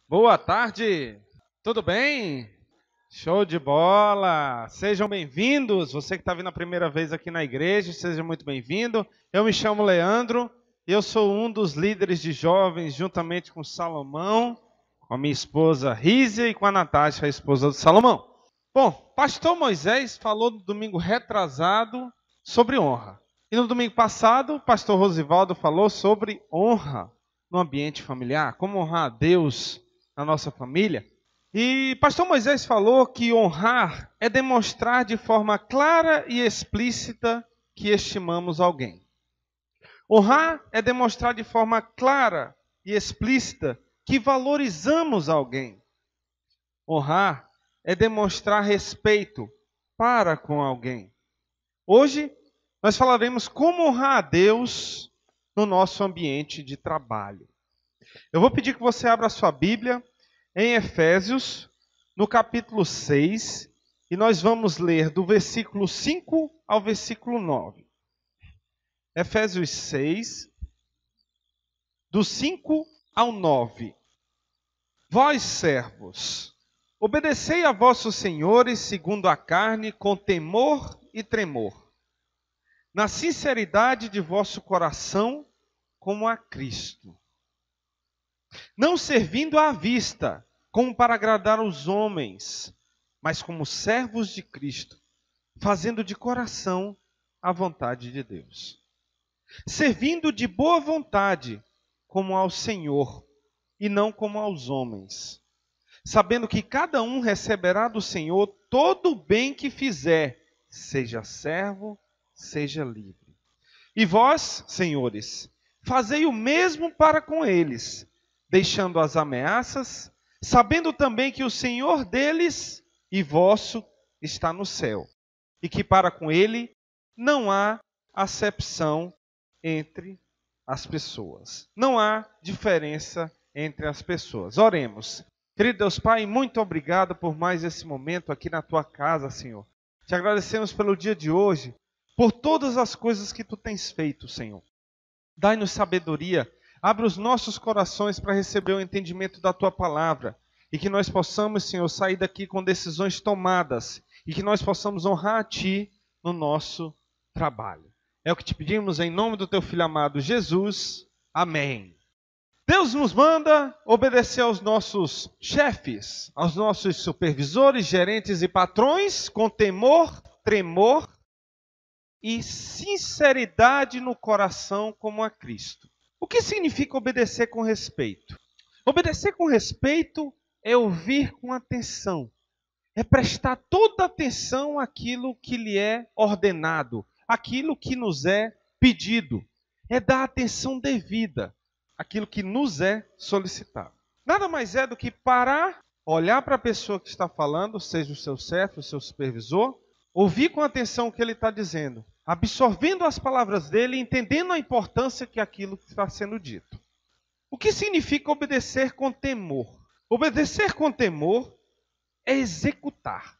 Boa tarde, tudo bem? Show de bola! Sejam bem-vindos, você que está vindo a primeira vez aqui na igreja, seja muito bem-vindo. Eu me chamo Leandro, eu sou um dos líderes de jovens, juntamente com Salomão, com a minha esposa Rízia e com a Natasha, a esposa do Salomão. Bom, pastor Moisés falou no domingo retrasado sobre honra. E no domingo passado, o pastor Rosivaldo falou sobre honra no ambiente familiar, como honrar a Deus na nossa família. E pastor Moisés falou que honrar é demonstrar de forma clara e explícita que estimamos alguém. Honrar é demonstrar de forma clara e explícita que valorizamos alguém. Honrar é demonstrar respeito para com alguém. Hoje nós falaremos como honrar a Deus no nosso ambiente de trabalho. Eu vou pedir que você abra a sua Bíblia em Efésios, no capítulo 6, e nós vamos ler do versículo 5 ao versículo 9. Efésios 6, do 5 ao 9. Vós, servos, obedecei a vossos senhores segundo a carne, com temor e tremor, na sinceridade de vosso coração, como a Cristo, não servindo à vista, como para agradar os homens, mas como servos de Cristo, fazendo de coração a vontade de Deus, servindo de boa vontade, como ao Senhor, e não como aos homens, sabendo que cada um receberá do Senhor todo o bem que fizer, seja servo, seja livre. E vós, senhores, fazei o mesmo para com eles, deixando as ameaças, sabendo também que o Senhor deles e vosso está no céu, e que para com ele não há acepção entre as pessoas. Não há diferença entre as pessoas. Oremos. Querido Deus Pai, muito obrigado por mais esse momento aqui na tua casa, Senhor. Te agradecemos pelo dia de hoje, por todas as coisas que tu tens feito, Senhor. Dai-nos sabedoria, abre os nossos corações para receber o entendimento da tua palavra, e que nós possamos, Senhor, sair daqui com decisões tomadas, e que nós possamos honrar a ti no nosso trabalho. É o que te pedimos em nome do teu Filho amado Jesus. Amém. Deus nos manda obedecer aos nossos chefes, aos nossos supervisores, gerentes e patrões, com temor, tremor e sinceridade no coração, como a Cristo. O que significa obedecer com respeito? Obedecer com respeito é ouvir com atenção, é prestar toda atenção àquilo que lhe é ordenado, àquilo que nos é pedido, é dar atenção devida àquilo que nos é solicitado. Nada mais é do que parar, olhar para a pessoa que está falando, seja o seu chefe, o seu supervisor, ouvir com atenção o que ele está dizendo, absorvendo as palavras dele e entendendo a importância que aquilo está sendo dito. O que significa obedecer com temor? Obedecer com temor é executar.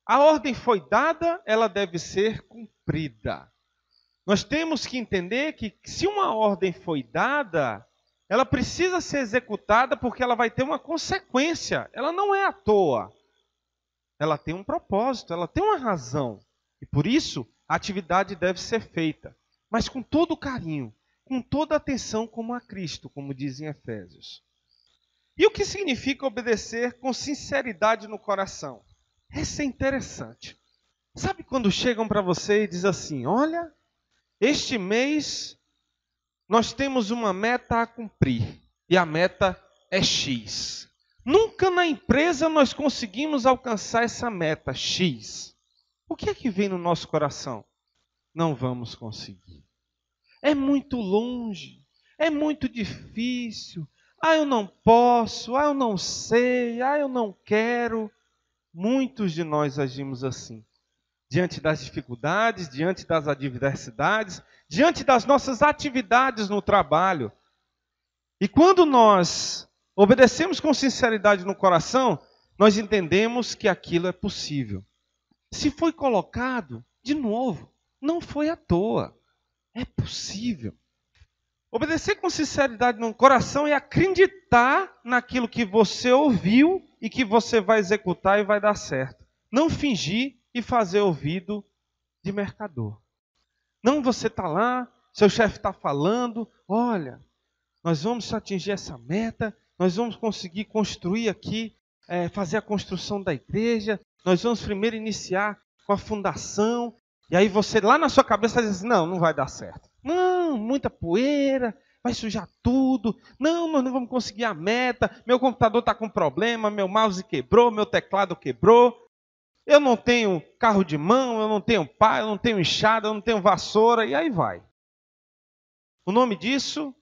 A ordem foi dada, ela deve ser cumprida. Nós temos que entender que se uma ordem foi dada, ela precisa ser executada porque ela vai ter uma consequência. Ela não é à toa. Ela tem um propósito, ela tem uma razão. E por isso, a atividade deve ser feita. Mas com todo carinho, com toda atenção como a Cristo, como diz em Efésios. E o que significa obedecer com sinceridade no coração? Isso é interessante. Sabe quando chegam para você e dizem assim, olha, este mês nós temos uma meta a cumprir e a meta é X. Nunca na empresa nós conseguimos alcançar essa meta X. O que é que vem no nosso coração? Não vamos conseguir. É muito longe, é muito difícil. Ah, eu não posso, ah, eu não sei, ah, eu não quero. Muitos de nós agimos assim. Diante das dificuldades, diante das adversidades, diante das nossas atividades no trabalho. E quando nós obedecemos com sinceridade no coração, nós entendemos que aquilo é possível. Se foi colocado, de novo, não foi à toa. É possível. Obedecer com sinceridade no coração é acreditar naquilo que você ouviu e que você vai executar e vai dar certo. Não fingir e fazer ouvido de mercador. Não, você está lá, seu chefe está falando, olha, nós vamos atingir essa meta, nós vamos conseguir construir aqui, fazer a construção da igreja, nós vamos primeiro iniciar com a fundação, e aí você lá na sua cabeça diz assim, não vai dar certo. Não, muita poeira, vai sujar tudo, não, nós não vamos conseguir a meta, meu computador está com problema, meu mouse quebrou, meu teclado quebrou, eu não tenho carro de mão, eu não tenho pá, eu não tenho enxada, eu não tenho vassoura, e aí vai. O nome disso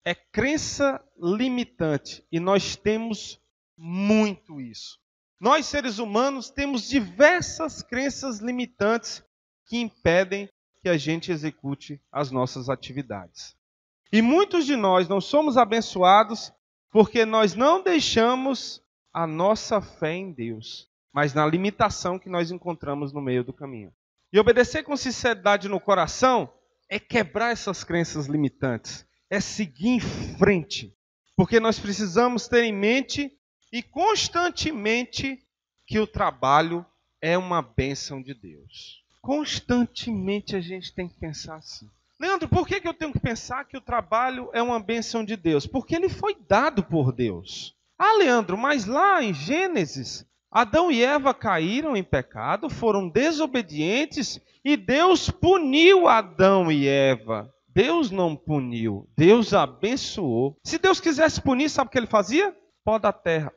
é crença limitante. E nós temos muito isso. Nós, seres humanos, temos diversas crenças limitantes que impedem que a gente execute as nossas atividades. E muitos de nós não somos abençoados porque nós não deixamos a nossa fé em Deus, mas na limitação que nós encontramos no meio do caminho. E obedecer com sinceridade no coração é quebrar essas crenças limitantes, é seguir em frente, porque nós precisamos ter em mente e constantemente que o trabalho é uma bênção de Deus. Constantemente a gente tem que pensar assim. Leandro, por que eu tenho que pensar que o trabalho é uma bênção de Deus? Porque ele foi dado por Deus. Ah, Leandro, mas lá em Gênesis, Adão e Eva caíram em pecado, foram desobedientes e Deus puniu Adão e Eva. Deus não puniu, Deus abençoou. Se Deus quisesse punir, sabe o que ele fazia? Pó da terra.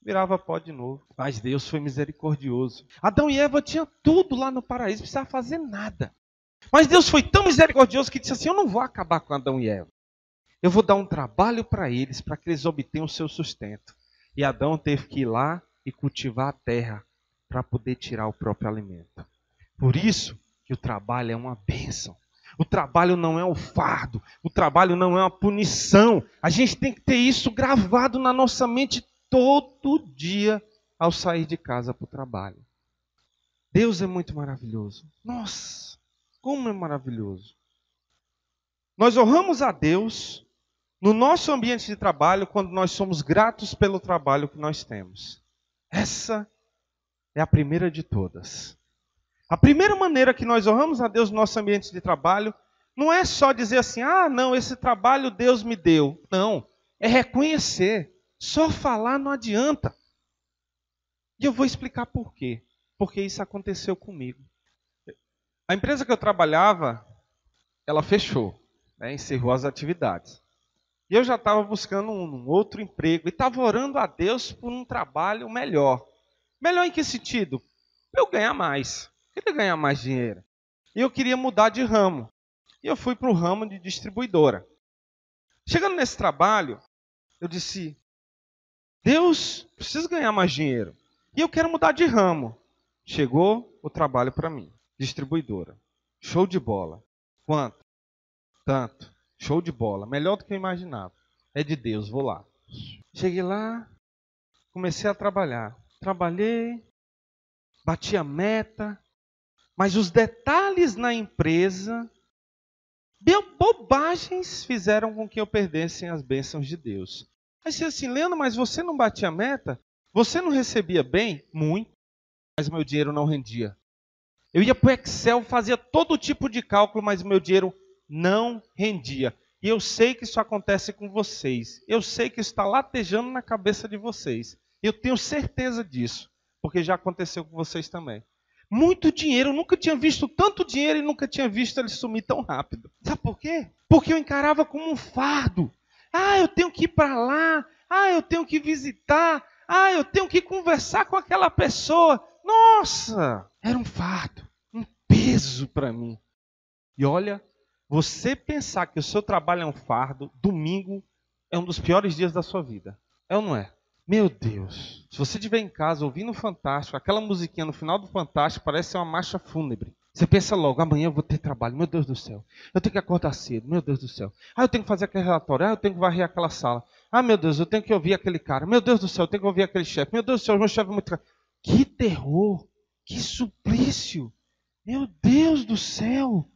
Virava pó de novo. Mas Deus foi misericordioso. Adão e Eva tinham tudo lá no paraíso, não precisava fazer nada. Mas Deus foi tão misericordioso que disse assim, eu não vou acabar com Adão e Eva. Eu vou dar um trabalho para eles que obtenham o seu sustento. E Adão teve que ir lá e cultivar a terra para poder tirar o próprio alimento. Por isso que o trabalho é uma bênção. O trabalho não é um fardo, o trabalho não é uma punição. A gente tem que ter isso gravado na nossa mente todo dia ao sair de casa para o trabalho. Deus é muito maravilhoso. Nossa, como é maravilhoso. Nós honramos a Deus no nosso ambiente de trabalho quando nós somos gratos pelo trabalho que nós temos. Essa é a primeira de todas. A primeira maneira que nós honramos a Deus no nosso ambiente de trabalho não é só dizer assim, ah, não, esse trabalho Deus me deu. Não, é reconhecer. Só falar não adianta. E eu vou explicar por quê. Porque isso aconteceu comigo. A empresa que eu trabalhava, ela fechou, encerrou as atividades. E eu já estava buscando um outro emprego e estava orando a Deus por um trabalho melhor. Melhor em que sentido? Eu ganhar mais. Eu queria ganhar mais dinheiro. E eu queria mudar de ramo. E eu fui para o ramo de distribuidora. Chegando nesse trabalho, eu disse, Deus, preciso ganhar mais dinheiro. E eu quero mudar de ramo. Chegou o trabalho para mim. Distribuidora. Show de bola. Quanto? Tanto. Show de bola. Melhor do que eu imaginava. É de Deus, vou lá. Cheguei lá, comecei a trabalhar. Trabalhei, bati a meta, mas os detalhes na empresa, bobagens fizeram com que eu perdesse as bênçãos de Deus. Aí disse assim, Leandro, mas você não batia a meta? Você não recebia bem? Muito, mas meu dinheiro não rendia. Eu ia para o Excel, fazia todo tipo de cálculo, mas meu dinheiro não rendia. E eu sei que isso acontece com vocês. Eu sei que isso está latejando na cabeça de vocês. Eu tenho certeza disso, porque já aconteceu com vocês também. Muito dinheiro, eu nunca tinha visto tanto dinheiro e nunca tinha visto ele sumir tão rápido. Sabe por quê? Porque eu encarava como um fardo. Ah, eu tenho que ir para lá. Ah, eu tenho que visitar. Ah, eu tenho que conversar com aquela pessoa. Nossa, era um fardo, um peso para mim. E olha, você pensar que o seu trabalho é um fardo, domingo é um dos piores dias da sua vida. É ou não é? Meu Deus, se você estiver em casa ouvindo o Fantástico, aquela musiquinha no final do Fantástico parece uma marcha fúnebre. Você pensa logo, amanhã eu vou ter trabalho, meu Deus do céu. Eu tenho que acordar cedo, meu Deus do céu. Ah, eu tenho que fazer aquele relatório, ah, eu tenho que varrer aquela sala. Ah, meu Deus, eu tenho que ouvir aquele cara. Meu Deus do céu, eu tenho que ouvir aquele chefe. Meu Deus do céu, meu chefe é muito caro. Que terror, que suplício. Meu Deus do céu,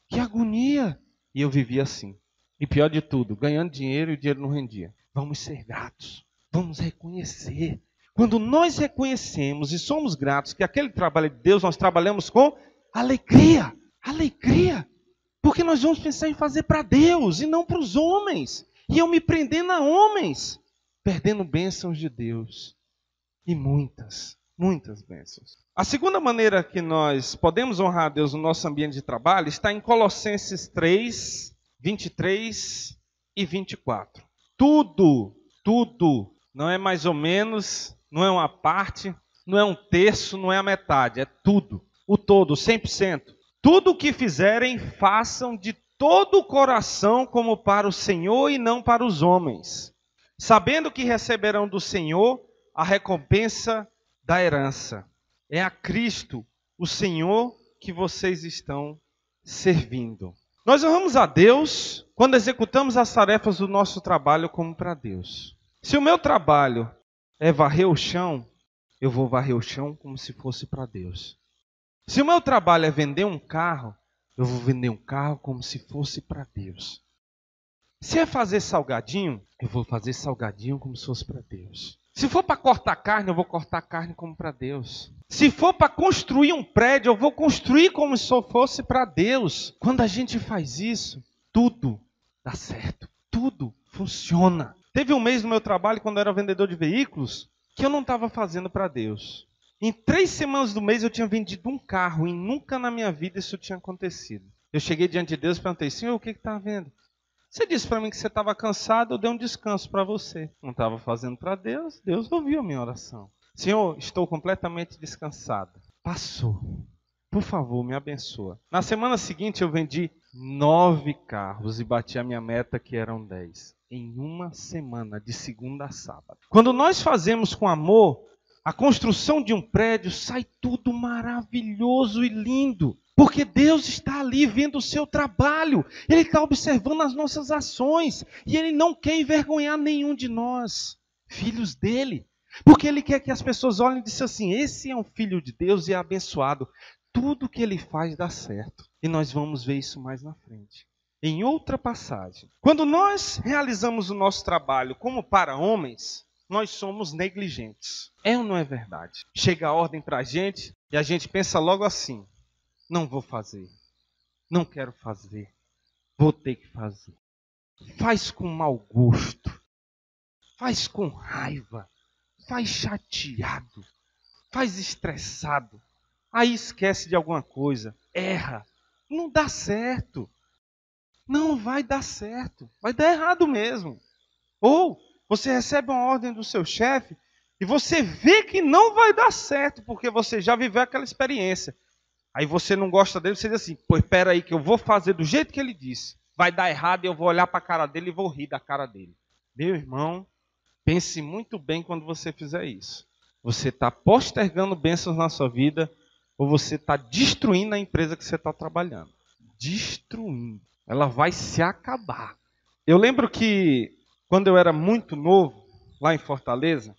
que agonia. E eu vivia assim. E pior de tudo, ganhando dinheiro e o dinheiro não rendia. Vamos ser gratos. Vamos reconhecer. Quando nós reconhecemos e somos gratos que aquele trabalho de Deus nós trabalhamos com alegria. Alegria. Porque nós vamos pensar em fazer para Deus e não para os homens. E eu me prendendo a homens, perdendo bênçãos de Deus. E muitas bênçãos. A segunda maneira que nós podemos honrar a Deus no nosso ambiente de trabalho está em Colossenses 3, 23 e 24. Tudo, não é mais ou menos, não é uma parte, não é um terço, não é a metade, é tudo. O todo, 100%. Tudo o que fizerem, façam de todo o coração como para o Senhor e não para os homens, sabendo que receberão do Senhor a recompensa da herança. É a Cristo, o Senhor, que vocês estão servindo. Nós honramos a Deus quando executamos as tarefas do nosso trabalho como para Deus. Se o meu trabalho é varrer o chão, eu vou varrer o chão como se fosse para Deus. Se o meu trabalho é vender um carro, eu vou vender um carro como se fosse para Deus. Se é fazer salgadinho, eu vou fazer salgadinho como se fosse para Deus. Se for para cortar carne, eu vou cortar carne como para Deus. Se for para construir um prédio, eu vou construir como se fosse para Deus. Quando a gente faz isso, tudo dá certo. Tudo funciona. Teve um mês no meu trabalho, quando eu era vendedor de veículos, que eu não estava fazendo para Deus. Em 3 semanas do mês eu tinha vendido um carro e nunca na minha vida isso tinha acontecido. Eu cheguei diante de Deus e perguntei, Senhor, o que está havendo? Você disse para mim que você estava cansado, eu dei um descanso para você. Não estava fazendo para Deus, Deus ouviu a minha oração. Senhor, estou completamente descansado. Passou. Por favor, me abençoa. Na semana seguinte eu vendi 9 carros e bati a minha meta que eram 10. Em uma semana, de segunda a sábado. Quando nós fazemos com amor, a construção de um prédio sai tudo maravilhoso e lindo. Porque Deus está ali vendo o seu trabalho. Ele está observando as nossas ações. E Ele não quer envergonhar nenhum de nós, filhos dEle. Porque Ele quer que as pessoas olhem e digam assim, esse é um filho de Deus e é abençoado. Tudo que Ele faz dá certo. E nós vamos ver isso mais na frente. Em outra passagem. Quando nós realizamos o nosso trabalho como para homens, nós somos negligentes. É ou não é verdade? Chega a ordem para a gente e a gente pensa logo assim, não vou fazer, não quero fazer, vou ter que fazer. Faz com mau gosto, faz com raiva, faz chateado, faz estressado, aí esquece de alguma coisa, erra, não dá certo. Não vai dar certo, vai dar errado mesmo. Ou você recebe uma ordem do seu chefe e você vê que não vai dar certo, porque você já viveu aquela experiência. Aí você não gosta dele, você diz assim, pô, espera aí que eu vou fazer do jeito que ele disse. Vai dar errado e eu vou olhar para a cara dele e vou rir da cara dele. Meu irmão, pense muito bem quando você fizer isso. Você está postergando bênçãos na sua vida ou você está destruindo a empresa que você está trabalhando. Destruindo. Ela vai se acabar. Eu lembro que quando eu era muito novo, lá em Fortaleza,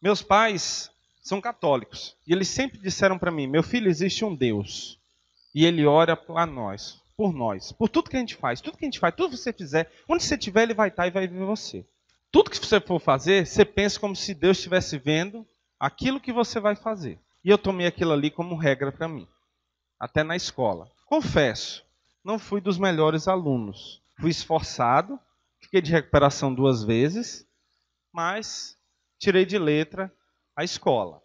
meus pais são católicos. E eles sempre disseram para mim, meu filho, existe um Deus. E Ele ora por nós, por tudo que a gente faz, tudo que você fizer, onde você estiver, Ele vai estar e vai ver você. Tudo que você for fazer, você pensa como se Deus estivesse vendo aquilo que você vai fazer. E eu tomei aquilo ali como regra para mim. Até na escola. Confesso, não fui dos melhores alunos. Fui esforçado, fiquei de recuperação 2 vezes, mas tirei de letra a escola.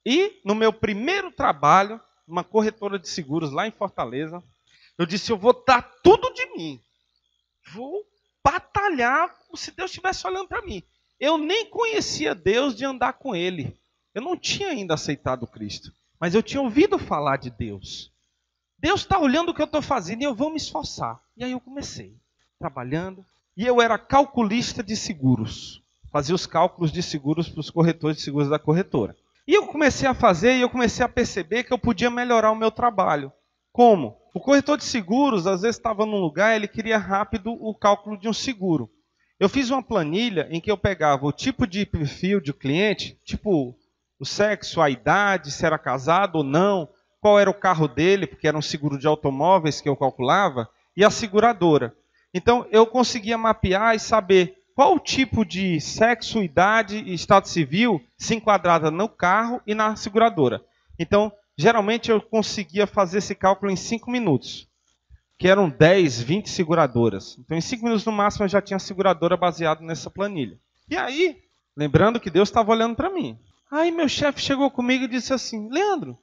E no meu primeiro trabalho, numa corretora de seguros lá em Fortaleza, eu disse, eu vou dar tudo de mim. Vou batalhar como se Deus estivesse olhando para mim. Eu nem conhecia Deus de andar com Ele. Eu não tinha ainda aceitado Cristo, mas eu tinha ouvido falar de Deus. Deus está olhando o que eu estou fazendo e eu vou me esforçar. E aí eu comecei, trabalhando. E eu era calculista de seguros. Fazia os cálculos de seguros para os corretores de seguros da corretora. E eu comecei a fazer e eu comecei a perceber que eu podia melhorar o meu trabalho. Como? O corretor de seguros, às vezes estava num lugar, ele queria rápido o cálculo de um seguro. Eu fiz uma planilha em que eu pegava o tipo de perfil de cliente, tipo o sexo, a idade, se era casado ou não, qual era o carro dele, porque era um seguro de automóveis que eu calculava, e a seguradora. Então, eu conseguia mapear e saber qual tipo de sexo, idade e estado civil se enquadrava no carro e na seguradora. Então, geralmente eu conseguia fazer esse cálculo em 5 minutos, que eram 10, 20 seguradoras. Então, em 5 minutos no máximo, eu já tinha seguradora baseada nessa planilha. E aí, lembrando que Deus estava olhando para mim. Aí meu chefe chegou comigo e disse assim, Leandro,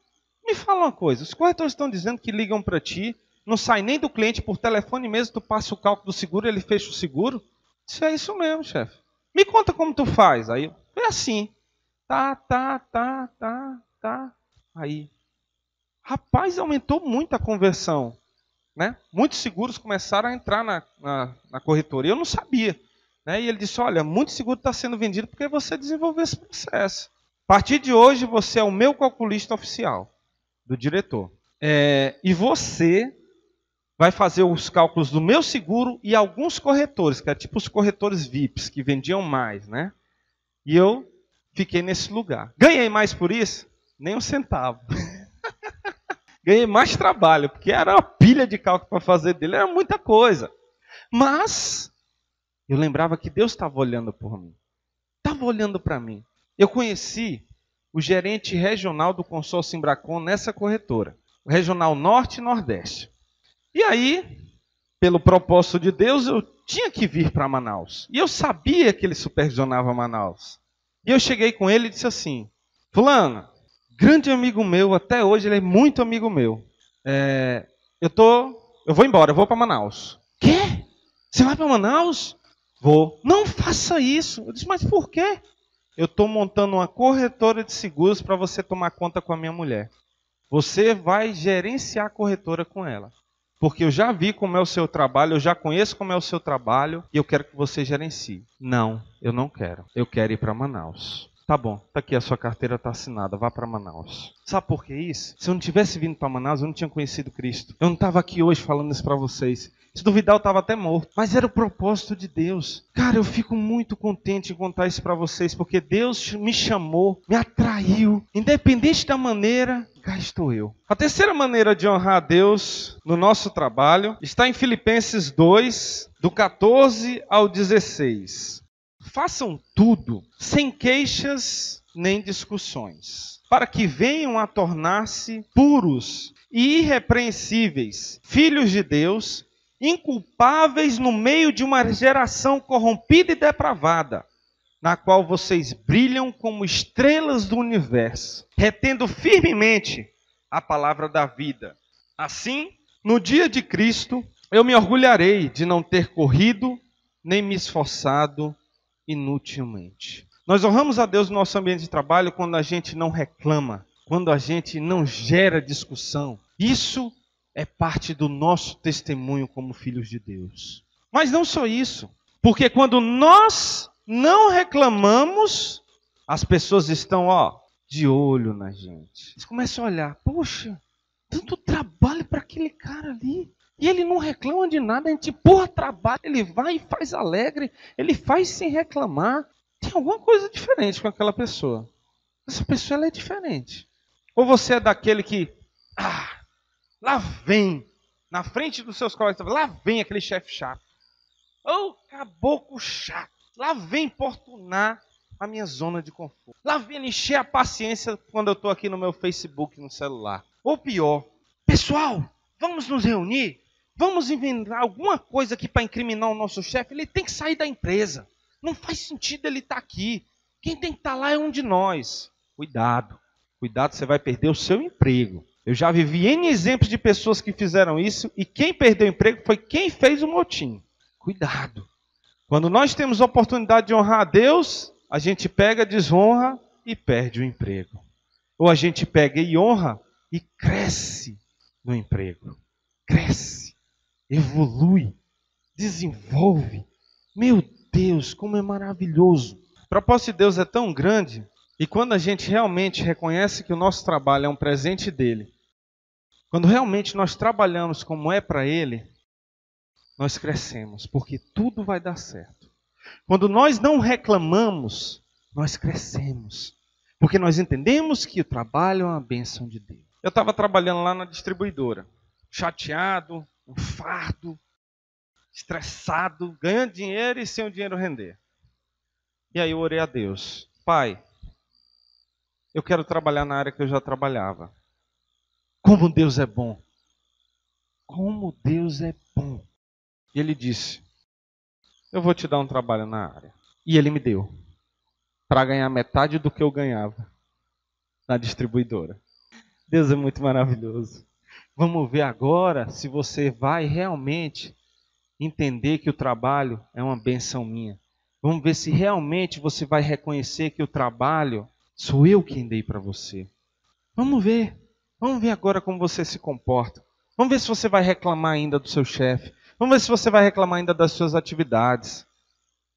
me fala uma coisa, os corretores estão dizendo que ligam para ti, não sai nem do cliente por telefone mesmo, tu passa o cálculo do seguro, ele fecha o seguro? Isso é isso mesmo, chefe. Me conta como tu faz. Aí, foi assim. Tá. Aí, rapaz, aumentou muito a conversão, né? Muitos seguros começaram a entrar na corretora. Eu não sabia, né? E ele disse, olha, muito seguro está sendo vendido porque você desenvolveu esse processo. A partir de hoje, você é o meu calculista oficial, do diretor. E você vai fazer os cálculos do meu seguro e alguns corretores, que é tipo os corretores VIPs, que vendiam mais, né? E eu fiquei nesse lugar. Ganhei mais por isso? Nem um centavo. Ganhei mais trabalho, porque era uma pilha de cálculo para fazer dele, era muita coisa. Mas eu lembrava que Deus estava olhando por mim. Estava olhando para mim. Eu conheci o gerente regional do consórcio Embracon nessa corretora. O regional Norte e Nordeste. E aí, pelo propósito de Deus, eu tinha que vir para Manaus. E eu sabia que ele supervisionava Manaus. E eu cheguei com ele e disse assim, fulano, grande amigo meu, até hoje ele é muito amigo meu. Eu vou embora, eu vou para Manaus. Quê? Você vai para Manaus? Vou. Não faça isso. Eu disse, mas por quê? Eu estou montando uma corretora de seguros para você tomar conta com a minha mulher. Você vai gerenciar a corretora com ela. Porque eu já vi como é o seu trabalho, eu já conheço como é o seu trabalho e eu quero que você gerencie. Não, eu não quero. Eu quero ir para Manaus. Tá bom, tá aqui, a sua carteira está assinada, vá para Manaus. Sabe por que isso? Se eu não tivesse vindo para Manaus, eu não tinha conhecido Cristo. Eu não estava aqui hoje falando isso para vocês. Se duvidar, eu estava até morto. Mas era o propósito de Deus. Cara, eu fico muito contente em contar isso para vocês, porque Deus me chamou, me atraiu. Independente da maneira, cá estou eu. A terceira maneira de honrar a Deus no nosso trabalho está em Filipenses 2, do 14 ao 16. Façam tudo sem queixas nem discussões, para que venham a tornar-se puros e irrepreensíveis, filhos de Deus, inculpáveis no meio de uma geração corrompida e depravada, na qual vocês brilham como estrelas do universo, retendo firmemente a palavra da vida. Assim, no dia de Cristo, eu me orgulharei de não ter corrido nem me esforçado inutilmente. Nós honramos a Deus no nosso ambiente de trabalho quando a gente não reclama, quando a gente não gera discussão. Isso é parte do nosso testemunho como filhos de Deus. Mas não só isso, porque quando nós não reclamamos, as pessoas estão, de olho na gente. Eles começam a olhar, poxa, tanto trabalho para aquele cara ali. E ele não reclama de nada, a gente empurra trabalho, ele vai e faz alegre, ele faz sem reclamar. Tem alguma coisa diferente com aquela pessoa. Essa pessoa ela é diferente. Ou você é daquele que, lá vem, na frente dos seus colegas, lá vem aquele chefe chato. Ou caboclo chato. Lá vem importunar a minha zona de conforto. Lá vem encher a paciência quando eu estou aqui no meu Facebook, no celular. Ou pior, pessoal, vamos nos reunir? Vamos inventar alguma coisa aqui para incriminar o nosso chefe? Ele tem que sair da empresa. Não faz sentido ele estar aqui. Quem tem que estar lá é um de nós. Cuidado. Cuidado, você vai perder o seu emprego. Eu já vivi N exemplos de pessoas que fizeram isso e quem perdeu o emprego foi quem fez o motim. Cuidado. Quando nós temos a oportunidade de honrar a Deus, a gente pega, desonra e perde o emprego. Ou a gente pega e honra e cresce no emprego. Cresce, evolui, desenvolve. Meu Deus, como é maravilhoso. O propósito de Deus é tão grande e quando a gente realmente reconhece que o nosso trabalho é um presente dele, quando realmente nós trabalhamos como é para ele, nós crescemos, porque tudo vai dar certo. Quando nós não reclamamos, nós crescemos, porque nós entendemos que o trabalho é uma bênção de Deus. Eu estava trabalhando lá na distribuidora, chateado, um fardo, estressado, ganhando dinheiro e sem o dinheiro render. E aí eu orei a Deus: Pai, eu quero trabalhar na área que eu já trabalhava. Como Deus é bom. Como Deus é bom. E Ele disse: eu vou te dar um trabalho na área. E Ele me deu, para ganhar metade do que eu ganhava na distribuidora. Deus é muito maravilhoso. Vamos ver agora se você vai realmente entender que o trabalho é uma benção minha. Vamos ver se realmente você vai reconhecer que o trabalho sou eu quem dei para você. Vamos ver. Vamos ver agora como você se comporta. Vamos ver se você vai reclamar ainda do seu chefe. Vamos ver se você vai reclamar ainda das suas atividades.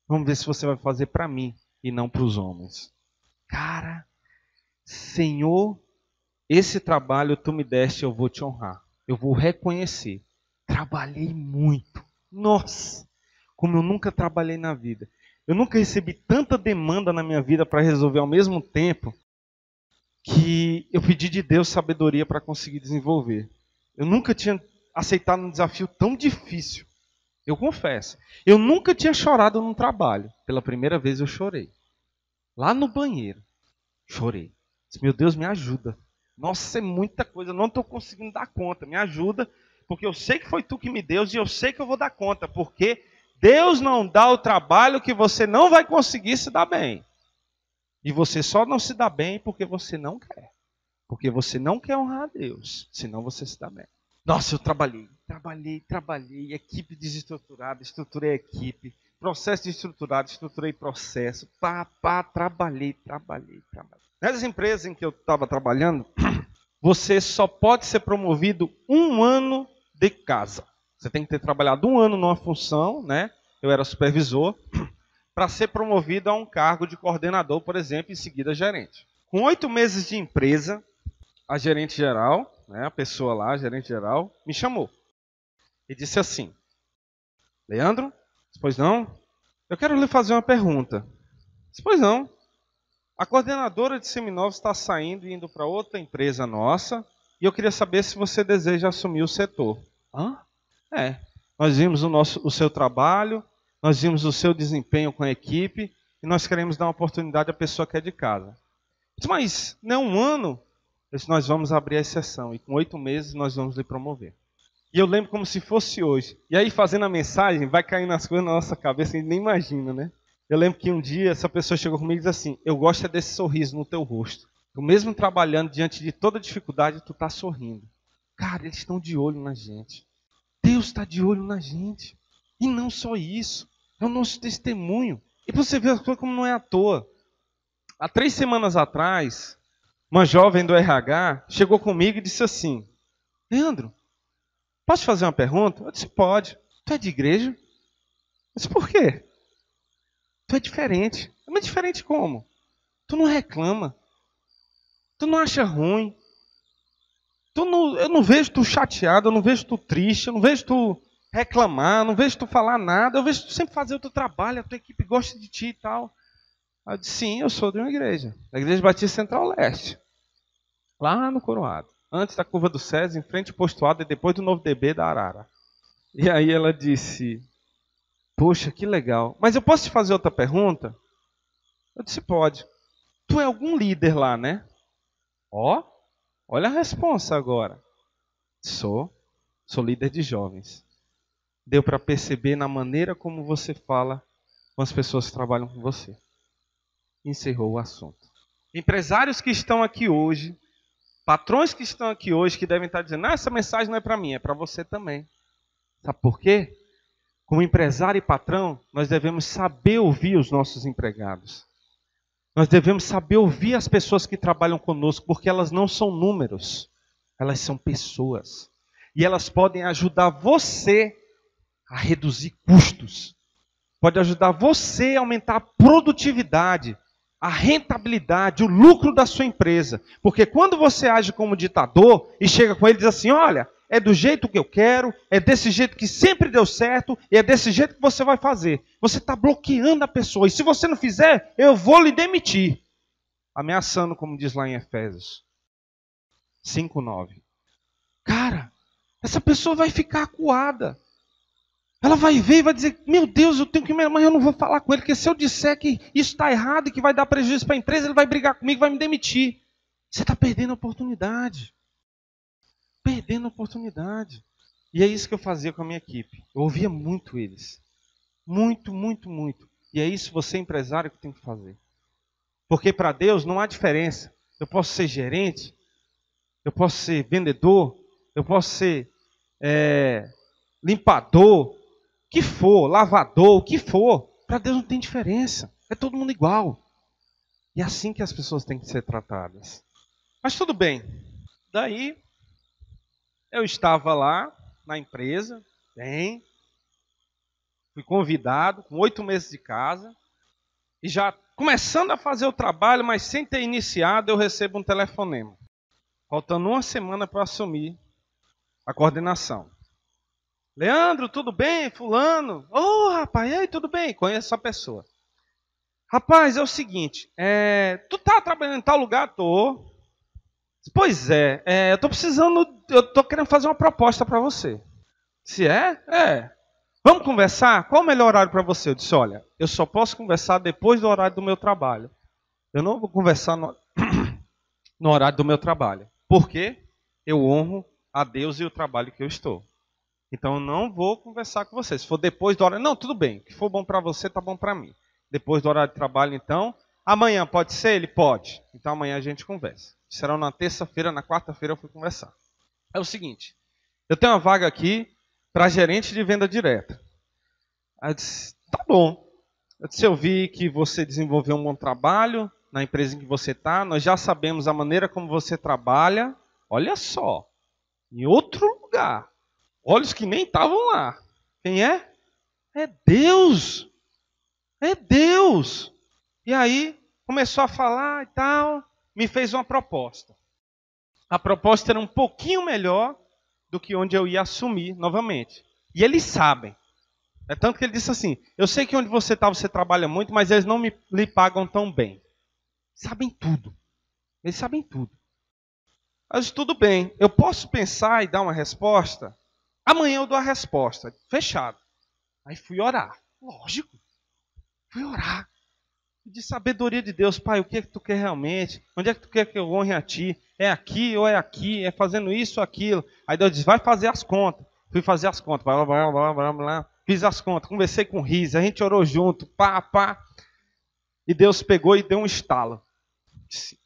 Vamos ver se você vai fazer para mim e não para os homens. Cara, Senhor, esse trabalho tu me deste, eu vou te honrar. Eu vou reconhecer. Trabalhei muito. Nossa, como eu nunca trabalhei na vida. Eu nunca recebi tanta demanda na minha vida para resolver ao mesmo tempo que eu pedi de Deus sabedoria para conseguir desenvolver. Eu nunca tinha aceitado um desafio tão difícil. Eu confesso. Eu nunca tinha chorado num trabalho. Pela primeira vez eu chorei. Lá no banheiro. Chorei. Disse, meu Deus, me ajuda. Nossa, é muita coisa. Eu não estou conseguindo dar conta. Me ajuda. Porque eu sei que foi tu que me deu e eu sei que eu vou dar conta. Porque Deus não dá o trabalho que você não vai conseguir se dar bem. E você só não se dá bem porque você não quer. Porque você não quer honrar a Deus. Senão você se dá bem. Nossa, eu trabalhei. Equipe desestruturada, estruturei a equipe. Processo estruturado, estruturei processo. Trabalhei. Nessas empresas em que eu estava trabalhando, você só pode ser promovido 1 ano de casa. Você tem que ter trabalhado 1 ano numa função, né? Eu era supervisor, para ser promovido a um cargo de coordenador, por exemplo, e em seguida gerente. Com 8 meses de empresa, a gerente geral, né, a pessoa lá, a gerente geral, me chamou. E disse assim: Leandro, pois não? Eu quero lhe fazer uma pergunta. Pois não. A coordenadora de seminovos está saindo e indo para outra empresa nossa, e eu queria saber se você deseja assumir o setor. Hã? É. Nós vimos o seu trabalho, nós vimos o seu desempenho com a equipe, e nós queremos dar uma oportunidade à pessoa que é de casa. Mas, não é 1 ano? Nós vamos abrir a exceção, e com 8 meses nós vamos lhe promover. E eu lembro como se fosse hoje. E aí, fazendo a mensagem, vai caindo as coisas na nossa cabeça, a gente nem imagina, né? Eu lembro que um dia essa pessoa chegou comigo e disse assim: eu gosto é desse sorriso no teu rosto. Tu mesmo trabalhando diante de toda dificuldade, tu está sorrindo. Cara, eles estão de olho na gente. Deus está de olho na gente. E não só isso. É o nosso testemunho. E você vê as coisas como não é à toa. Há 3 semanas atrás, uma jovem do RH chegou comigo e disse assim: Leandro, posso te fazer uma pergunta? Eu disse: pode. Tu é de igreja? Eu disse: por quê? Tu é diferente. Mas diferente como? Tu não reclama. Tu não acha ruim. Eu não vejo tu chateado, eu não vejo tu triste, eu não vejo tu reclamar, eu não vejo tu falar nada. Eu vejo tu sempre fazer o teu trabalho, a tua equipe gosta de ti e tal. Eu disse: sim, eu sou de uma igreja. Da Igreja Batista Central Leste. Lá no Coroado. Antes da Curva do César, em frente ao postoado e depois do Novo DB da Arara. E aí ela disse: poxa, que legal. Mas eu posso te fazer outra pergunta? Eu disse: pode. Tu é algum líder lá, né? Ó, olha a resposta agora. Sou líder de jovens. Deu para perceber na maneira como você fala com as pessoas que trabalham com você. Encerrou o assunto. Empresários que estão aqui hoje, patrões que estão aqui hoje, que devem estar dizendo: essa mensagem não é para mim, é para você também. Sabe por quê? Como empresário e patrão, nós devemos saber ouvir os nossos empregados. Nós devemos saber ouvir as pessoas que trabalham conosco, porque elas não são números, elas são pessoas. E elas podem ajudar você a reduzir custos. Pode ajudar você a aumentar a produtividade, a rentabilidade, o lucro da sua empresa. Porque quando você age como ditador e chega com ele e diz assim: olha, é do jeito que eu quero, é desse jeito que sempre deu certo, e é desse jeito que você vai fazer. Você está bloqueando a pessoa. E se você não fizer, eu vou lhe demitir. Ameaçando, como diz lá em Efésios 5:9. Cara, essa pessoa vai ficar acuada. Ela vai ver e vai dizer, meu Deus, eu tenho que... Mas eu não vou falar com ele, porque se eu disser que isso está errado e que vai dar prejuízo para a empresa, ele vai brigar comigo, vai me demitir. Você está perdendo a oportunidade. Perdendo a oportunidade. E é isso que eu fazia com a minha equipe. Eu ouvia muito eles. Muito, muito, muito. E é isso você, empresário, que tem que fazer. Porque para Deus não há diferença. Eu posso ser gerente, eu posso ser vendedor, eu posso ser limpador, o que for, lavador, o que for. Para Deus não tem diferença. É todo mundo igual. E é assim que as pessoas têm que ser tratadas. Mas tudo bem. Daí, eu estava lá na empresa, bem, fui convidado, com 8 meses de casa, e já começando a fazer o trabalho, mas sem ter iniciado, eu recebo um telefonema. Faltando uma semana para assumir a coordenação. Leandro, tudo bem? Fulano? Ô, rapaz, e aí, tudo bem? Conheço a pessoa. Rapaz, é o seguinte, tu tá trabalhando em tal lugar? Tô. Pois é, eu tô precisando, eu tô querendo fazer uma proposta para você. Se é? É. Vamos conversar? Qual o melhor horário para você? Eu disse, olha, eu só posso conversar depois do horário do meu trabalho. Eu não vou conversar no horário do meu trabalho. Por quê? Eu honro a Deus e o trabalho que eu estou. Então eu não vou conversar com você. Se for depois do horário, não, tudo bem. O que for bom para você, tá bom para mim. Depois do horário de trabalho, então. Amanhã pode ser? Ele pode. Então amanhã a gente conversa. Será na terça-feira, na quarta-feira eu fui conversar. É o seguinte, eu tenho uma vaga aqui para gerente de venda direta. Aí eu disse, tá bom. Eu vi que você desenvolveu um bom trabalho na empresa em que você está. Nós já sabemos a maneira como você trabalha. Olha só, em outro lugar. Olhos que nem estavam lá. Quem é? É Deus. É Deus. E aí, começou a falar e tal, me fez uma proposta. A proposta era um pouquinho melhor do que onde eu ia assumir novamente. E eles sabem. É tanto que ele disse assim, eu sei que onde você está, você trabalha muito, mas eles não lhe pagam tão bem. Sabem tudo. Eles sabem tudo. Mas tudo bem, eu posso pensar e dar uma resposta? Amanhã eu dou a resposta. Fechado. Aí fui orar. Lógico. Fui orar. De sabedoria de Deus. Pai, o que é que tu quer realmente? Onde é que tu quer que eu honre a ti? É aqui ou é aqui? É fazendo isso ou aquilo? Aí Deus disse, vai fazer as contas. Fui fazer as contas. Blá, blá, blá, blá, blá. Fiz as contas. Conversei com o Riz. A gente orou junto. Pá, pá. E Deus pegou e deu um estalo. Disse,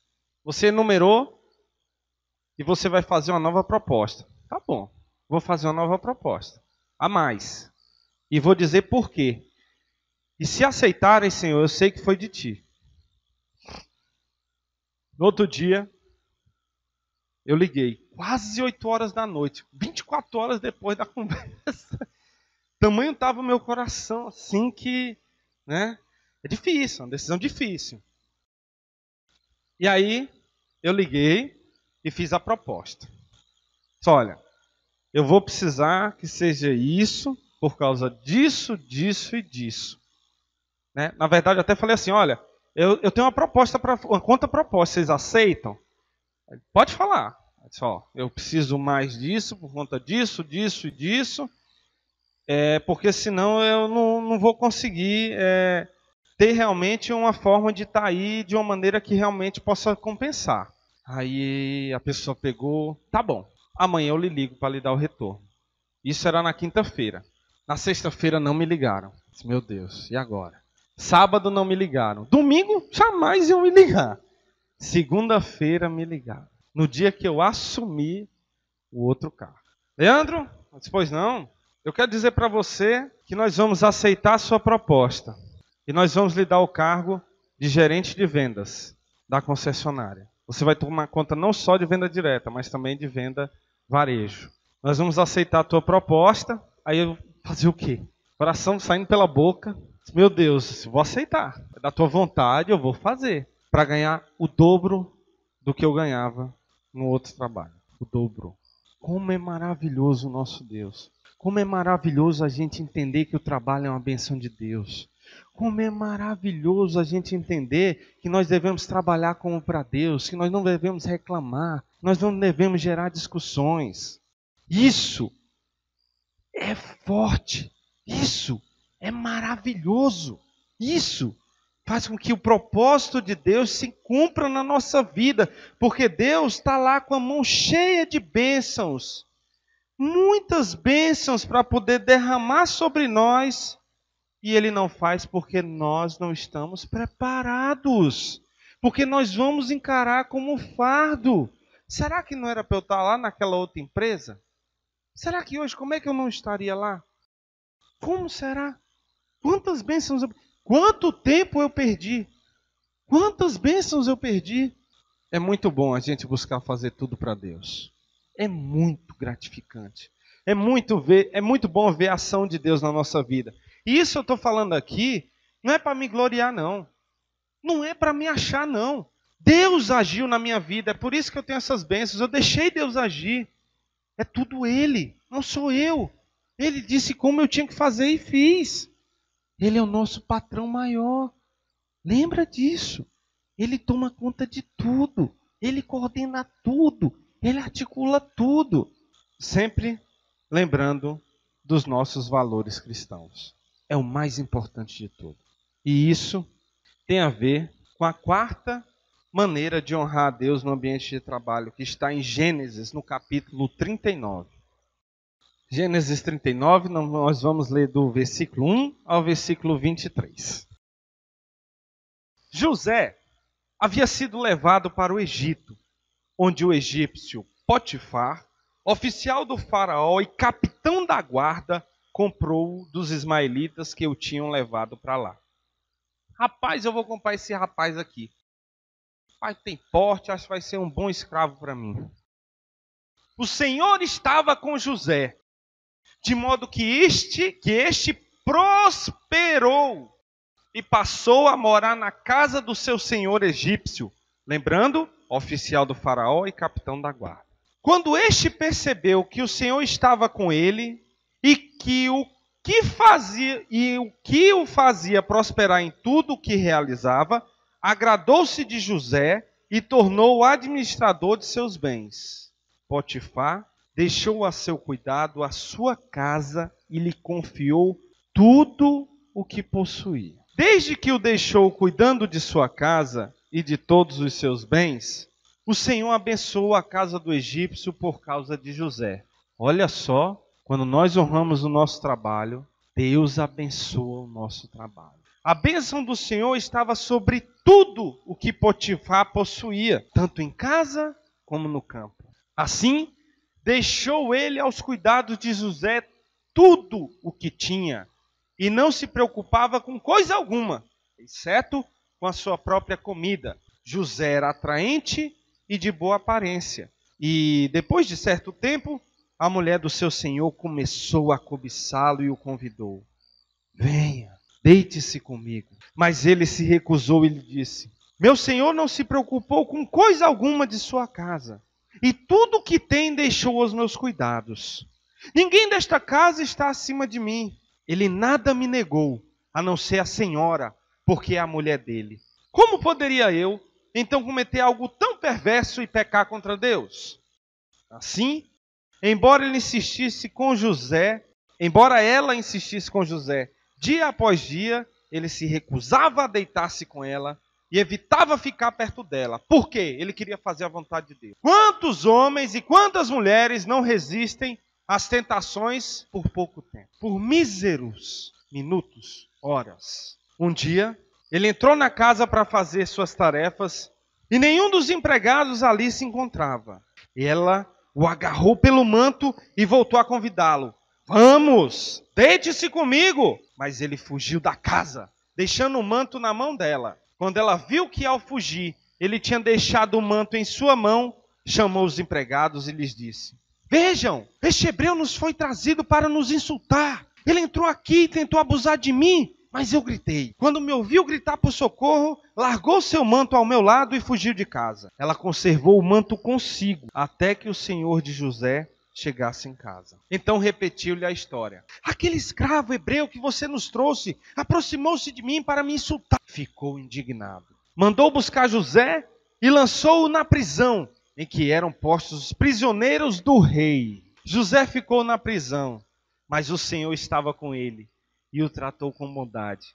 você enumerou e você vai fazer uma nova proposta. Tá bom. Vou fazer uma nova proposta. A mais. E vou dizer por quê. E se aceitarem, Senhor, eu sei que foi de ti. No outro dia, eu liguei. Quase 8 horas da noite. 24 horas depois da conversa. Tamanho estava o meu coração, assim que... né? É difícil, é uma decisão difícil. E aí, eu liguei e fiz a proposta. Disse, olha, eu vou precisar que seja isso, por causa disso, disso e disso. Né? Na verdade, eu até falei assim, olha, eu tenho uma proposta, uma contraproposta, vocês aceitam? Pode falar. Eu disse, ó, eu preciso mais disso, por conta disso, disso e disso, porque senão eu não vou conseguir ter realmente uma forma de estar aí de uma maneira que realmente possa compensar. Aí a pessoa pegou, tá bom, amanhã eu lhe ligo para lhe dar o retorno. Isso era na quinta-feira. Na sexta-feira não me ligaram. Disse, meu Deus, e agora? Sábado não me ligaram. Domingo jamais iam me ligar. Segunda-feira me ligaram. No dia que eu assumi o outro carro. Leandro, pois não. Eu quero dizer para você que nós vamos aceitar a sua proposta. E nós vamos lhe dar o cargo de gerente de vendas da concessionária. Você vai tomar conta não só de venda direta, mas também de venda varejo. Nós vamos aceitar a tua proposta. Aí eu fazer o quê? Coração saindo pela boca. Meu Deus, vou aceitar. É da tua vontade, eu vou fazer. Para ganhar o dobro do que eu ganhava no outro trabalho. O dobro. Como é maravilhoso o nosso Deus. Como é maravilhoso a gente entender que o trabalho é uma benção de Deus. Como é maravilhoso a gente entender que nós devemos trabalhar como para Deus, que nós não devemos reclamar, nós não devemos gerar discussões. Isso é forte. Isso é maravilhoso. Isso faz com que o propósito de Deus se cumpra na nossa vida, porque Deus está lá com a mão cheia de bênçãos, muitas bênçãos para poder derramar sobre nós, e Ele não faz porque nós não estamos preparados, porque nós vamos encarar como um fardo. Será que não era para eu estar lá naquela outra empresa? Será que hoje, como é que eu não estaria lá? Como será? Quantas bênçãos Quanto tempo eu perdi? Quantas bênçãos eu perdi? É muito bom a gente buscar fazer tudo para Deus. É muito gratificante. É muito bom ver a ação de Deus na nossa vida. E isso eu estou falando aqui, não é para me gloriar, não. Não é para me achar, não. Deus agiu na minha vida, é por isso que eu tenho essas bênçãos. Eu deixei Deus agir. É tudo Ele, não sou eu. Ele disse como eu tinha que fazer e fiz. Ele é o nosso patrão maior. Lembra disso. Ele toma conta de tudo. Ele coordena tudo. Ele articula tudo. Sempre lembrando dos nossos valores cristãos. É o mais importante de tudo. E isso tem a ver com a quarta maneira de honrar a Deus no ambiente de trabalho, que está em Gênesis, no capítulo 39. Gênesis 39, nós vamos ler do versículo 1 ao versículo 23. José havia sido levado para o Egito, onde o egípcio Potifar, oficial do faraó e capitão da guarda, comprou dos ismaelitas que o tinham levado para lá. Rapaz, eu vou comprar esse rapaz aqui. Pai, tem porte, acho que vai ser um bom escravo para mim. O Senhor estava com José, de modo que este prosperou e passou a morar na casa do seu senhor egípcio. Lembrando, oficial do faraó e capitão da guarda. Quando este percebeu que o Senhor estava com ele e que o que o fazia prosperar em tudo o que realizava, agradou-se de José e tornou-o administrador de seus bens. Potifar deixou a seu cuidado a sua casa e lhe confiou tudo o que possuía. Desde que o deixou cuidando de sua casa e de todos os seus bens, o Senhor abençoou a casa do egípcio por causa de José. Olha só, quando nós honramos o nosso trabalho, Deus abençoa o nosso trabalho. A bênção do Senhor estava sobre tudo o que Potifar possuía, tanto em casa como no campo. Assim, deixou ele aos cuidados de José tudo o que tinha, e não se preocupava com coisa alguma, exceto com a sua própria comida. José era atraente e de boa aparência. E depois de certo tempo, a mulher do seu senhor começou a cobiçá-lo e o convidou. Venha, deite-se comigo. Mas ele se recusou e lhe disse, meu senhor não se preocupou com coisa alguma de sua casa, e tudo o que tem deixou aos meus cuidados. Ninguém desta casa está acima de mim. Ele nada me negou, a não ser a senhora, porque é a mulher dele. Como poderia eu, então, cometer algo tão perverso e pecar contra Deus? Assim, embora ela insistisse com José, dia após dia, ele se recusava a deitar-se com ela e evitava ficar perto dela. Por quê? Ele queria fazer a vontade de Deus. Quantos homens e quantas mulheres não resistem às tentações por pouco tempo? Por míseros minutos, horas. Um dia, ele entrou na casa para fazer suas tarefas e nenhum dos empregados ali se encontrava. Ela o agarrou pelo manto e voltou a convidá-lo. Vamos, deite-se comigo. Mas ele fugiu da casa, deixando o manto na mão dela. Quando ela viu que ao fugir, ele tinha deixado o manto em sua mão, chamou os empregados e lhes disse, vejam, este hebreu nos foi trazido para nos insultar. Ele entrou aqui e tentou abusar de mim, mas eu gritei. Quando me ouviu gritar por socorro, largou seu manto ao meu lado e fugiu de casa. Ela conservou o manto consigo, até que o senhor de José chegasse em casa. Então repetiu-lhe a história. Aquele escravo hebreu que você nos trouxe, aproximou-se de mim para me insultar. Ficou indignado. Mandou buscar José e lançou-o na prisão, em que eram postos os prisioneiros do rei. José ficou na prisão, Mas o Senhor estava com ele e o tratou com bondade,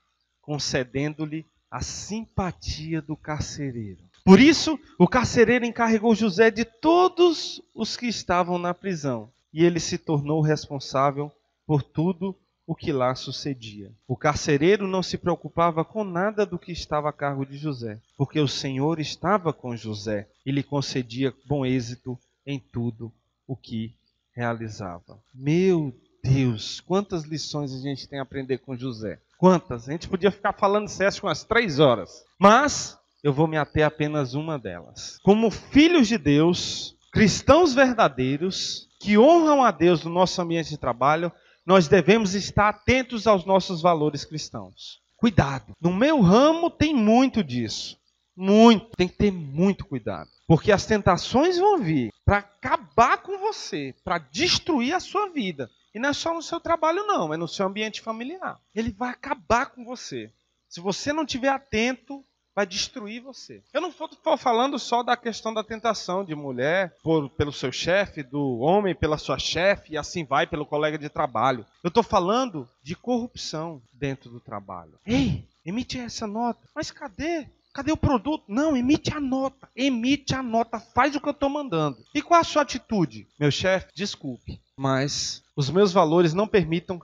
concedendo-lhe a simpatia do carcereiro. Por isso, o carcereiro encarregou José de todos os que estavam na prisão, e ele se tornou responsável por tudo o que lá sucedia. O carcereiro não se preocupava com nada do que estava a cargo de José, porque o Senhor estava com José e lhe concedia bom êxito em tudo o que realizava. Meu Deus, quantas lições a gente tem a aprender com José. Quantas? A gente podia ficar falando isso acho que umas 3 horas. Mas eu vou me ater a apenas uma delas. Como filhos de Deus, cristãos verdadeiros, que honram a Deus no nosso ambiente de trabalho, nós devemos estar atentos aos nossos valores cristãos. Cuidado. No meu ramo tem muito disso. Muito. Tem que ter muito cuidado. Porque as tentações vão vir para acabar com você, para destruir a sua vida. E não é só no seu trabalho não, é no seu ambiente familiar. Ele vai acabar com você. Se você não estiver atento, vai destruir você. Eu não estou falando só da questão da tentação de mulher pelo seu chefe, do homem pela sua chefe, e assim vai pelo colega de trabalho. Eu estou falando de corrupção dentro do trabalho. Ei, emite essa nota. Mas cadê? Cadê o produto? Não, emite a nota. Emite a nota, faz o que eu estou mandando. E qual a sua atitude? Meu chefe, desculpe, mas os meus valores não permitem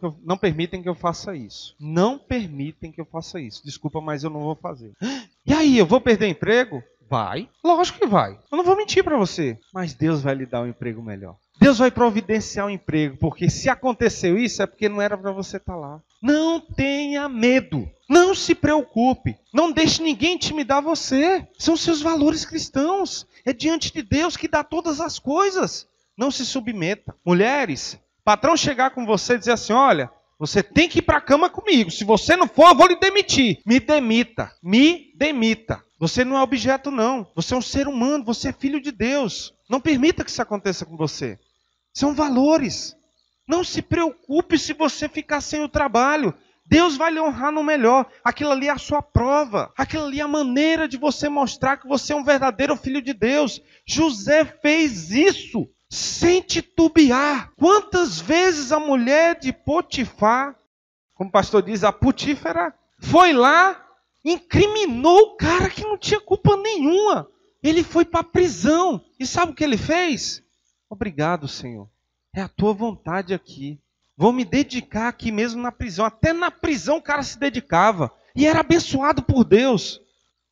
que eu faça isso. Não permitem que eu faça isso. Desculpa, mas eu não vou fazer. E aí, eu vou perder emprego? Vai. Lógico que vai. Eu não vou mentir para você. Mas Deus vai lhe dar um emprego melhor. Deus vai providenciar um emprego, porque se aconteceu isso é porque não era para você estar lá. Não tenha medo. Não se preocupe. Não deixe ninguém intimidar você. São seus valores cristãos. É diante de Deus que dá todas as coisas. Não se submeta. Mulheres, patrão chegar com você e dizer assim, olha, você tem que ir para a cama comigo. Se você não for, eu vou lhe demitir. Me demita. Me demita. Você não é objeto, não. Você é um ser humano. Você é filho de Deus. Não permita que isso aconteça com você. São valores. Não se preocupe se você ficar sem o trabalho. Deus vai lhe honrar no melhor. Aquilo ali é a sua prova. Aquilo ali é a maneira de você mostrar que você é um verdadeiro filho de Deus. José fez isso sem titubear. Quantas vezes a mulher de Potifar, como o pastor diz, a Putífera, foi lá, incriminou o cara que não tinha culpa nenhuma. Ele foi para a prisão. E sabe o que ele fez? Obrigado, Senhor. É a tua vontade aqui. Vou me dedicar aqui mesmo na prisão. Até na prisão o cara se dedicava. E era abençoado por Deus.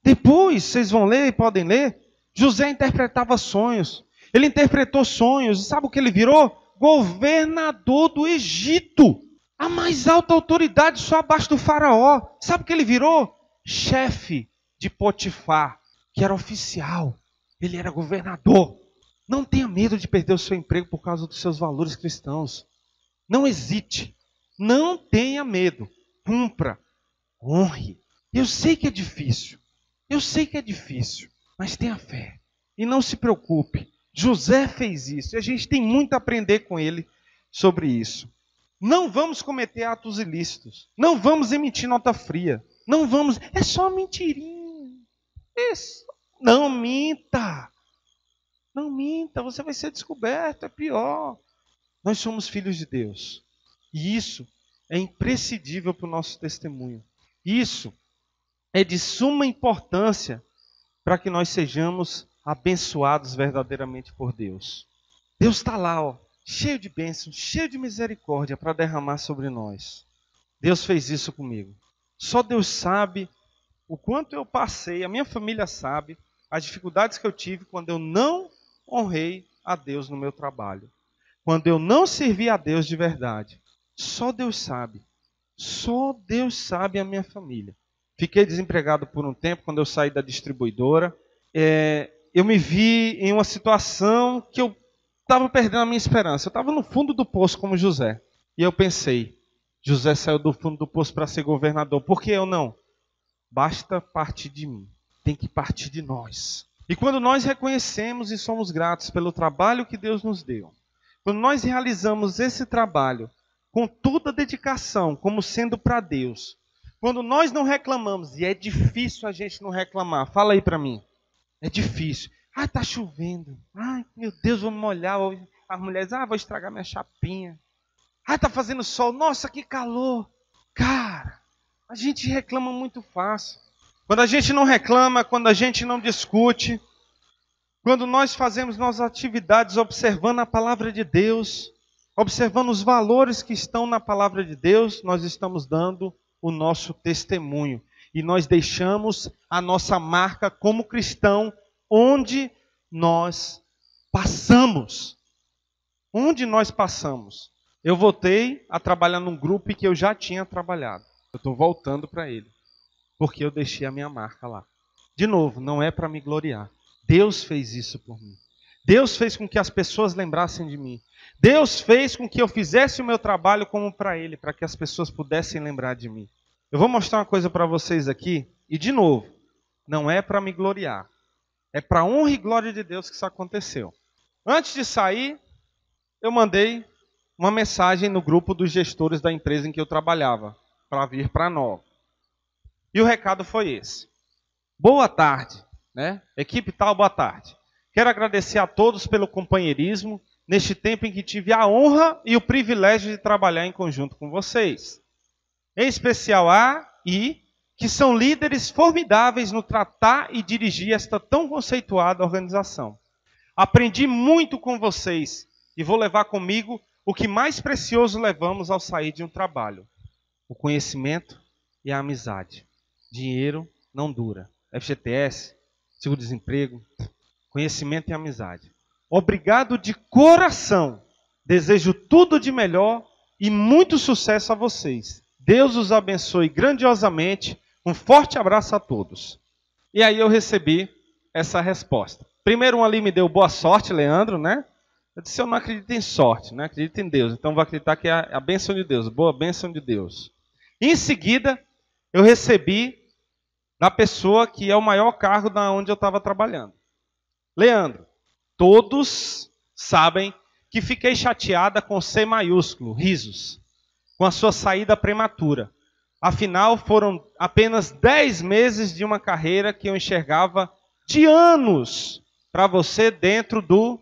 Depois, vocês vão ler e podem ler, José interpretava sonhos. Ele interpretou sonhos. E sabe o que ele virou? Governador do Egito. A mais alta autoridade só abaixo do faraó. Sabe o que ele virou? Chefe de Potifar, que era oficial. Ele era governador. Não tenha medo de perder o seu emprego por causa dos seus valores cristãos. Não hesite. Não tenha medo. Cumpra. Honre. Eu sei que é difícil. Eu sei que é difícil. Mas tenha fé. E não se preocupe. José fez isso. E a gente tem muito a aprender com ele sobre isso. Não vamos cometer atos ilícitos. Não vamos emitir nota fria. Não vamos... É só mentirinha. Isso. Não minta. Não minta. Você vai ser descoberto. É pior. Nós somos filhos de Deus. E isso é imprescindível para o nosso testemunho. Isso é de suma importância para que nós sejamos abençoados verdadeiramente por Deus. Deus está lá, ó, cheio de bênçãos, cheio de misericórdia para derramar sobre nós. Deus fez isso comigo. Só Deus sabe o quanto eu passei, a minha família sabe, as dificuldades que eu tive quando eu não honrei a Deus no meu trabalho. Quando eu não servi a Deus de verdade. Só Deus sabe. Só Deus sabe a minha família. Fiquei desempregado por um tempo, quando eu saí da distribuidora. Eu me vi em uma situação que eu estava perdendo a minha esperança. Eu estava no fundo do poço como José. E eu pensei, José saiu do fundo do poço para ser governador. Por que eu não? Basta partir de mim. Tem que partir de nós. E quando nós reconhecemos e somos gratos pelo trabalho que Deus nos deu, quando nós realizamos esse trabalho com toda a dedicação, como sendo para Deus, quando nós não reclamamos, e é difícil a gente não reclamar, fala aí para mim, é difícil. Ah, está chovendo. Ai, meu Deus, vou me molhar. As mulheres, vou estragar minha chapinha. Ah, tá fazendo sol. Nossa, que calor. Cara, a gente reclama muito fácil. Quando a gente não reclama, quando a gente não discute, quando nós fazemos nossas atividades observando a palavra de Deus, observando os valores que estão na palavra de Deus, nós estamos dando o nosso testemunho. E nós deixamos a nossa marca como cristão onde nós passamos. Onde nós passamos. Eu voltei a trabalhar num grupo que eu já tinha trabalhado. Eu estou voltando para ele. Porque eu deixei a minha marca lá. De novo, não é para me gloriar. Deus fez isso por mim. Deus fez com que as pessoas lembrassem de mim. Deus fez com que eu fizesse o meu trabalho como para Ele, para que as pessoas pudessem lembrar de mim. Eu vou mostrar uma coisa para vocês aqui, e de novo, não é para me gloriar. É para a honra e glória de Deus que isso aconteceu. Antes de sair, eu mandei uma mensagem no grupo dos gestores da empresa em que eu trabalhava, para vir para Nova. E o recado foi esse. Boa tarde, né? Equipe tal, boa tarde. Quero agradecer a todos pelo companheirismo neste tempo em que tive a honra e o privilégio de trabalhar em conjunto com vocês. Em especial a I, que são líderes formidáveis no tratar e dirigir esta tão conceituada organização. Aprendi muito com vocês e vou levar comigo o que mais precioso levamos ao sair de um trabalho: o conhecimento e a amizade. Dinheiro não dura. FGTS, seguro-desemprego, conhecimento e amizade. Obrigado de coração. Desejo tudo de melhor e muito sucesso a vocês. Deus os abençoe grandiosamente. Um forte abraço a todos. E aí eu recebi essa resposta. Primeiro um ali me deu boa sorte, Leandro, né? Eu disse, eu não acredito em sorte, né? Acredito em Deus. Então vou acreditar que é a bênção de Deus, boa bênção de Deus. Em seguida, eu recebi da pessoa que é o maior cargo da onde eu estava trabalhando. Leandro, todos sabem que fiquei chateada com C maiúsculo, risos, com a sua saída prematura. Afinal, foram apenas 10 meses de uma carreira que eu enxergava de anos para você dentro do...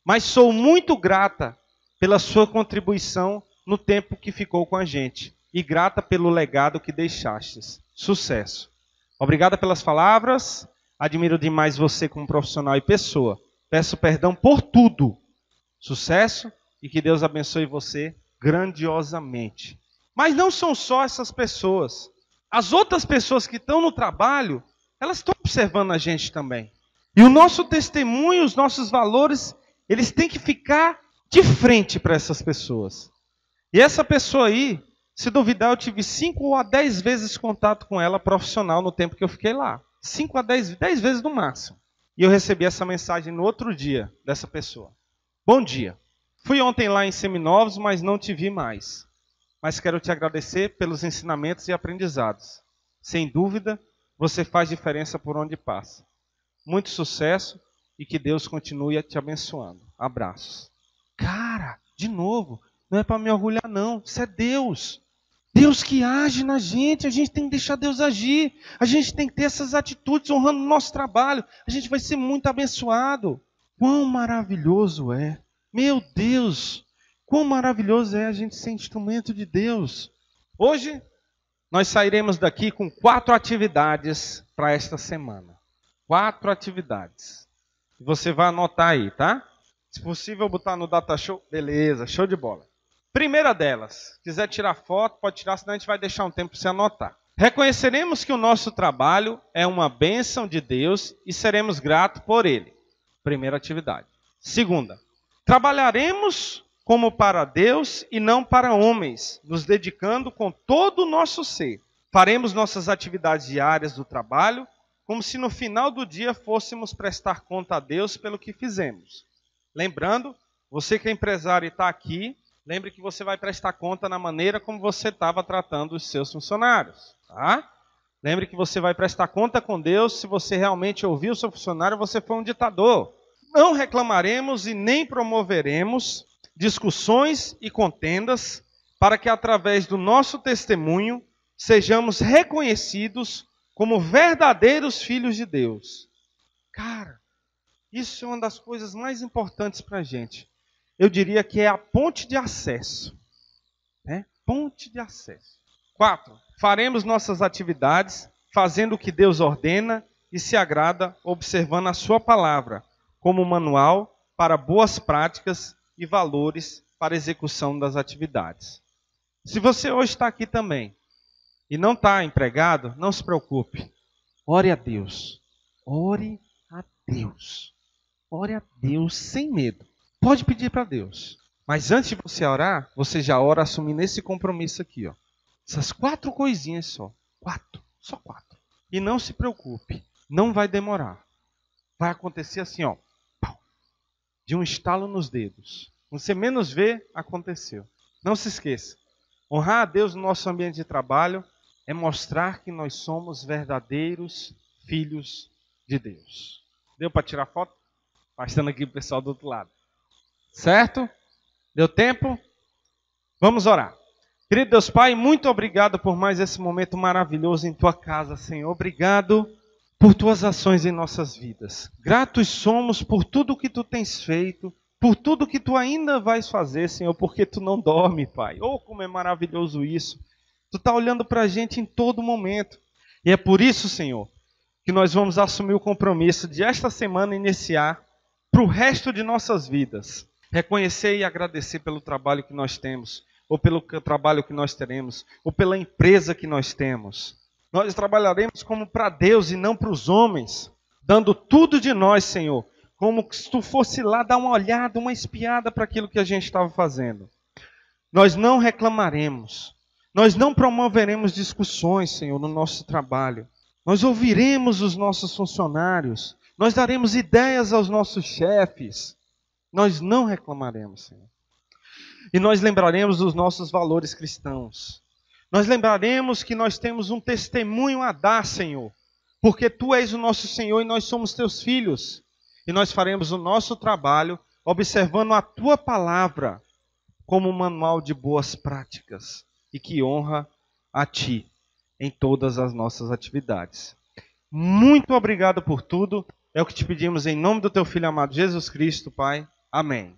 Mas sou muito grata pela sua contribuição no tempo que ficou com a gente. E grata pelo legado que deixastes. Sucesso. Obrigada pelas palavras. Admiro demais você como profissional e pessoa. Peço perdão por tudo. Sucesso e que Deus abençoe você grandiosamente. Mas não são só essas pessoas. As outras pessoas que estão no trabalho, elas estão observando a gente também. E o nosso testemunho, os nossos valores, eles têm que ficar de frente para essas pessoas. E essa pessoa aí, se duvidar, eu tive 5 a 10 vezes contato com ela profissional no tempo que eu fiquei lá. 5 a 10 vezes no máximo. E eu recebi essa mensagem no outro dia dessa pessoa. Bom dia. Fui ontem lá em Seminovos, mas não te vi mais. Mas quero te agradecer pelos ensinamentos e aprendizados. Sem dúvida, você faz diferença por onde passa. Muito sucesso e que Deus continue te abençoando. Abraços. Cara, de novo, não é para me orgulhar não, isso é Deus. Deus que age na gente, a gente tem que deixar Deus agir. A gente tem que ter essas atitudes honrando o nosso trabalho. A gente vai ser muito abençoado. Quão maravilhoso é. Meu Deus, quão maravilhoso é a gente ser instrumento de Deus. Hoje, nós sairemos daqui com 4 atividades para esta semana. 4 atividades. Você vai anotar aí, tá? Se possível, botar no Data Show. Beleza, show de bola. Primeira delas, quiser tirar foto, pode tirar, senão a gente vai deixar um tempo para você anotar. Reconheceremos que o nosso trabalho é uma bênção de Deus e seremos gratos por ele. Primeira atividade. Segunda, trabalharemos como para Deus e não para homens, nos dedicando com todo o nosso ser. Faremos nossas atividades diárias do trabalho, como se no final do dia fôssemos prestar conta a Deus pelo que fizemos. Lembrando, você que é empresário e está aqui, lembre que você vai prestar conta na maneira como você estava tratando os seus funcionários. Tá? Lembre que você vai prestar conta com Deus se você realmente ouviu o seu funcionário, você foi um ditador. Não reclamaremos e nem promoveremos discussões e contendas para que através do nosso testemunho sejamos reconhecidos como verdadeiros filhos de Deus. Cara, isso é uma das coisas mais importantes para a gente. Eu diria que é a ponte de acesso. né? Ponte de acesso. 4. Faremos nossas atividades fazendo o que Deus ordena e se agrada, observando a sua palavra como manual para boas práticas e valores para a execução das atividades. Se você hoje está aqui também e não está empregado, não se preocupe. Ore a Deus. Ore a Deus. Ore a Deus sem medo. Pode pedir para Deus. Mas antes de você orar, você já ora assumindo esse compromisso aqui, ó. Essas 4 coisinhas só. 4. Só 4. E não se preocupe. Não vai demorar. Vai acontecer assim, ó. De um estalo nos dedos. Você menos vê, aconteceu. Não se esqueça. Honrar a Deus no nosso ambiente de trabalho é mostrar que nós somos verdadeiros filhos de Deus. Deu para tirar foto? Passando aqui o pessoal do outro lado. Certo? Deu tempo? Vamos orar. Querido Deus Pai, muito obrigado por mais esse momento maravilhoso em Tua casa, Senhor. Obrigado por Tuas ações em nossas vidas. Gratos somos por tudo que Tu tens feito, por tudo que Tu ainda vais fazer, Senhor, porque Tu não dorme, Pai. Oh, como é maravilhoso isso. Tu está olhando para a gente em todo momento. E é por isso, Senhor, que nós vamos assumir o compromisso de esta semana iniciar para o resto de nossas vidas. Reconhecer e agradecer pelo trabalho que nós temos, ou pelo trabalho que nós teremos, ou pela empresa que nós temos. Nós trabalharemos como para Deus e não para os homens, dando tudo de nós, Senhor, como se Tu fosse lá dar uma olhada, uma espiada para aquilo que a gente estava fazendo. Nós não reclamaremos, nós não promoveremos discussões, Senhor, no nosso trabalho. Nós ouviremos os nossos funcionários, nós daremos ideias aos nossos chefes. Nós não reclamaremos, Senhor. E nós lembraremos dos nossos valores cristãos. Nós lembraremos que nós temos um testemunho a dar, Senhor. Porque Tu és o nosso Senhor e nós somos Teus filhos. E nós faremos o nosso trabalho observando a Tua palavra como um manual de boas práticas. E que honra a Ti em todas as nossas atividades. Muito obrigado por tudo. É o que te pedimos em nome do Teu Filho amado Jesus Cristo, Pai. Amém.